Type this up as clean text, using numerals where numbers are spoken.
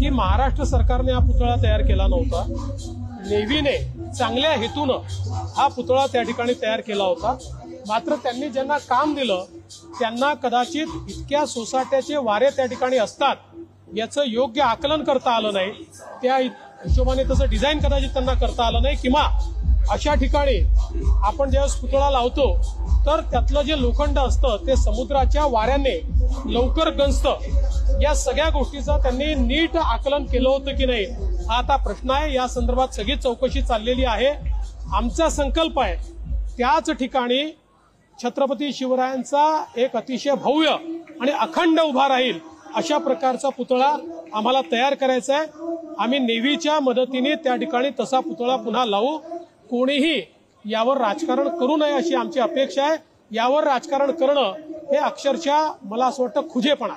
की महाराष्ट्र सरकारने हा पुतळा तयार केला नव्हता। नेव्हीने चांगल्या हेतूनं हा पुतळा त्या ठिकाणी तयार केला होता। मात्र त्यांनी ज्यांना काम दिलं त्यांना कदाचित इतक्या सोसाट्याचे वारे त्या ठिकाणी असतात याचं योग्य आकलन करता आलं नाही। त्या हिशोबाने तसं डिझाईन कदाचित त्यांना करता आलं नाही, किंवा अशा ठिकाणी आपण ज्यावेळेस पुतळा लावतो तर त्यातलं जे लोखंड असतं ते समुद्राच्या वाऱ्याने लवकर गंजतं। या सगळ्या गोष्टीचं त्यांनी नीट आकलन केलं होतं की नाही हा आता प्रश्न आहे। या संदर्भात सगळी चौकशी चाललेली आहे। आमचा संकल्प आहे त्याच ठिकाणी छत्रपती शिवरायांचा एक अतिशय भव्य आणि अखंड उभा राहील अशा प्रकारचा पुतळा आम्हाला तयार करायचा आहे। आम्ही नेव्हीच्या मदतीने त्या ठिकाणी तसा पुतळा पुन्हा लावू। कोणीही यावर राजकारण करू नये अशी आमची अपेक्षा आहे। यावर राजकारण करणं हे अक्षरशः मला असं वाटतं खुजेपणा।